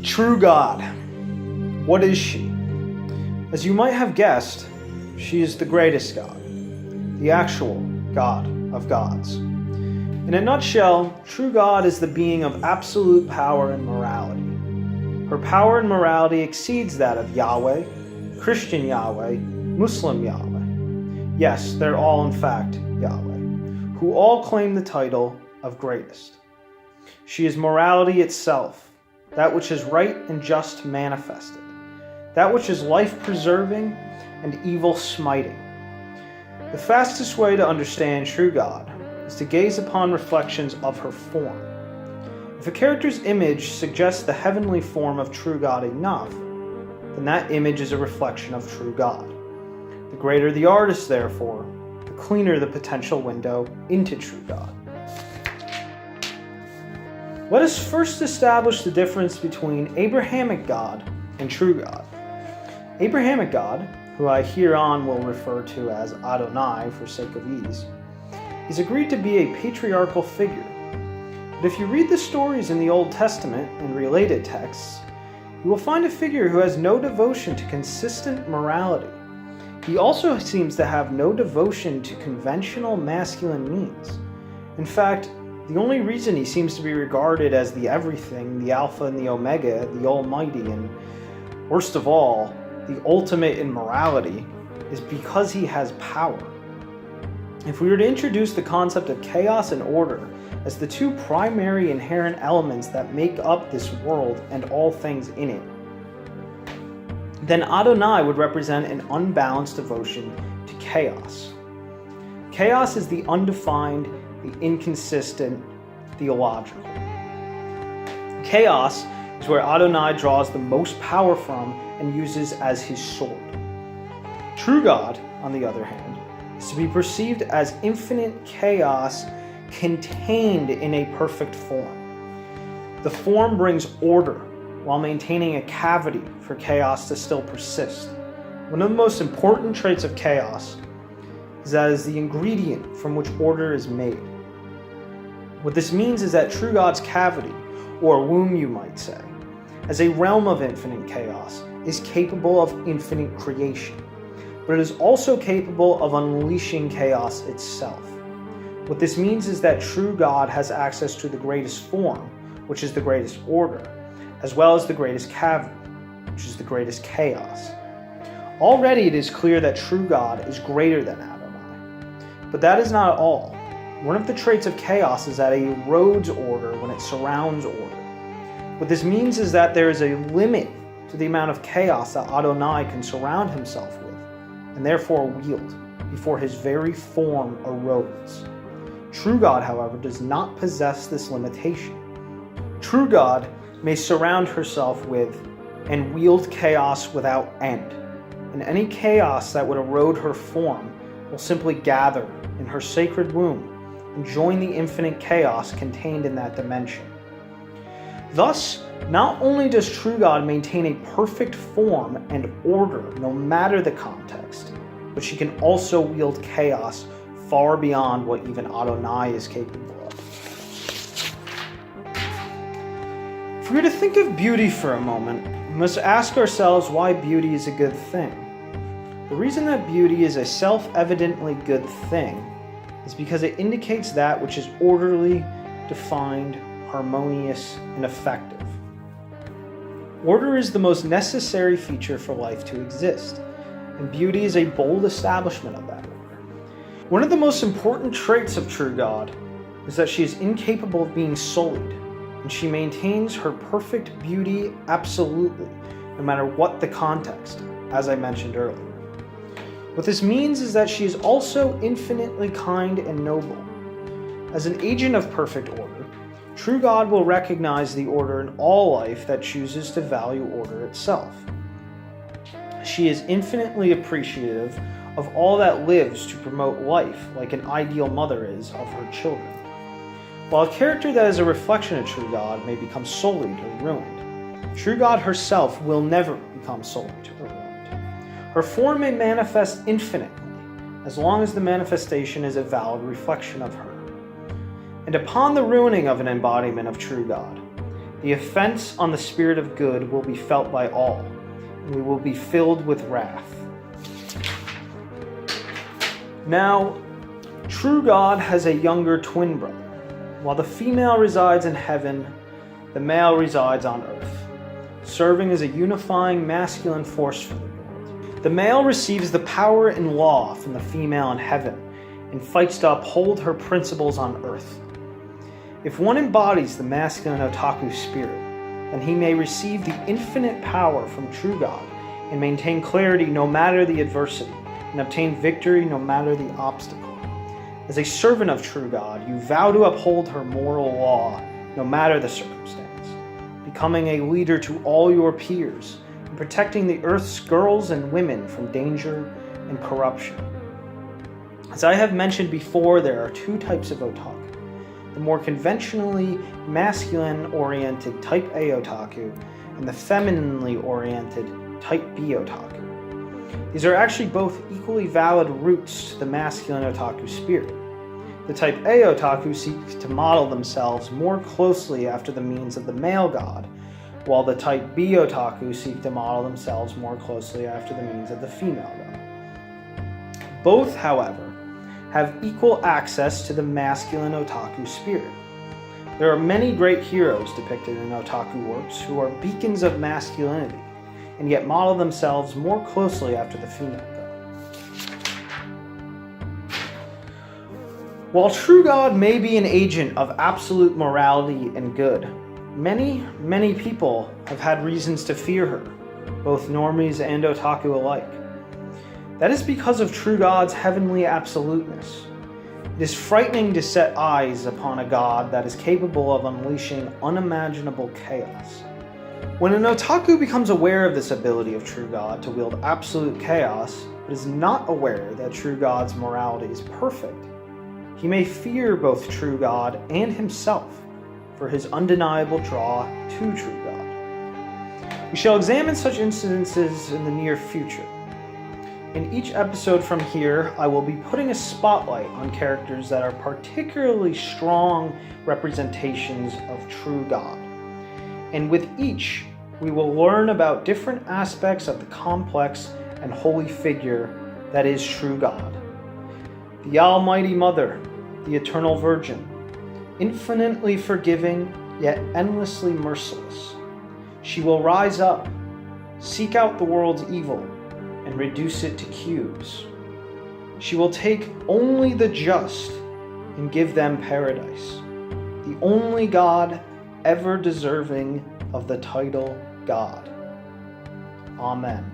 True God. What is she? As you might have guessed, she is the greatest God, the actual God of gods. In a nutshell, true God is the being of absolute power and morality. Her power and morality exceeds that of Yahweh, Christian Yahweh, Muslim Yahweh. Yes, they're all in fact Yahweh, who all claim the title of greatest. She is morality itself, that which is right and just manifested, that which is life-preserving and evil-smiting. The fastest way to understand true God is to gaze upon reflections of her form. If a character's image suggests the heavenly form of true God enough, then that image is a reflection of true God. The greater the artist, therefore, the cleaner the potential window into true God. Let us first establish the difference between Abrahamic God and true God. Abrahamic God, who I hereon will refer to as Adonai for sake of ease, is agreed to be a patriarchal figure. But if you read the stories in the Old Testament and related texts, you will find a figure who has no devotion to consistent morality. He also seems to have no devotion to conventional masculine means. In fact, the only reason he seems to be regarded as the everything, the Alpha and the Omega, the Almighty, and worst of all, the ultimate in morality, is because he has power. If we were to introduce the concept of chaos and order as the two primary inherent elements that make up this world and all things in it, then Adonai would represent an unbalanced devotion to chaos. Chaos is the undefined, the inconsistent, theological. Chaos is where Adonai draws the most power from and uses as his sword. True God, on the other hand, is to be perceived as infinite chaos contained in a perfect form. The form brings order while maintaining a cavity for chaos to still persist. One of the most important traits of chaos is that it is the ingredient from which order is made. What this means is that true God's cavity, or womb you might say, as a realm of infinite chaos, is capable of infinite creation, but it is also capable of unleashing chaos itself. What this means is that true God has access to the greatest form, which is the greatest order, as well as the greatest cavity, which is the greatest chaos. Already it is clear that true God is greater than Adonai. But that is not all. One of the traits of chaos is that it erodes order when it surrounds order. What this means is that there is a limit to the amount of chaos that Adonai can surround himself with, and therefore wield, before his very form erodes. True God, however, does not possess this limitation. True God may surround herself with and wield chaos without end, and any chaos that would erode her form will simply gather in her sacred womb and join the infinite chaos contained in that dimension. Thus, not only does true God maintain a perfect form and order no matter the context, but she can also wield chaos far beyond what even Adonai is capable of. If we were to think of beauty for a moment, we must ask ourselves why beauty is a good thing. The reason that beauty is a self-evidently good thing is because it indicates that which is orderly, defined, harmonious, and effective. Order is the most necessary feature for life to exist, and beauty is a bold establishment of that order. One of the most important traits of true God is that she is incapable of being sullied, and she maintains her perfect beauty absolutely, no matter what the context, as I mentioned earlier. What this means is that she is also infinitely kind and noble. As an agent of perfect order, true God will recognize the order in all life that chooses to value order itself. She is infinitely appreciative of all that lives to promote life, like an ideal mother is of her children. While a character that is a reflection of true God may become sullied or ruined, true God herself will never become sullied or ruined. Her form may manifest infinitely, as long as the manifestation is a valid reflection of her. And upon the ruining of an embodiment of true God, The offense on the spirit of good will be felt by all, and we will be filled with wrath. Now, true God has a younger twin brother. While the female resides in heaven, the male resides on earth, serving as a unifying masculine force for the world. The male receives the power and law from the female in heaven and fights to uphold her principles on earth. If one embodies the masculine otaku spirit, then he may receive the infinite power from true God and maintain clarity no matter the adversity, and obtain victory no matter the obstacle. As a servant of true God, you vow to uphold her moral law no matter the circumstance, becoming a leader to all your peers and protecting the earth's girls and women from danger and corruption. As I have mentioned before, there are two types of otaku: the more conventionally masculine-oriented Type A otaku and the femininely oriented Type B otaku. These are actually both equally valid roots to the masculine otaku spirit. The Type A otaku seek to model themselves more closely after the means of the male god, while the Type B otaku seek to model themselves more closely after the means of the female god. Both, however, have equal access to the masculine otaku spirit. There are many great heroes depicted in otaku works who are beacons of masculinity, and yet model themselves more closely after the female god. While true God may be an agent of absolute morality and good, many people have had reasons to fear her, both normies and otaku alike. That is because of true God's heavenly absoluteness. It is frightening to set eyes upon a God that is capable of unleashing unimaginable chaos. When an otaku becomes aware of this ability of true God to wield absolute chaos, but is not aware that true God's morality is perfect, he may fear both true God and himself for his undeniable draw to true God. We shall examine such incidences in the near future. In each episode from here, I will be putting a spotlight on characters that are particularly strong representations of true God. And with each, we will learn about different aspects of the complex and holy figure that is true God. The Almighty Mother, the Eternal Virgin, infinitely forgiving yet endlessly merciless. She will rise up, seek out the world's evil, and reduce it to cubes. She will take only the just and give them paradise. The only God ever deserving of the title God. Amen.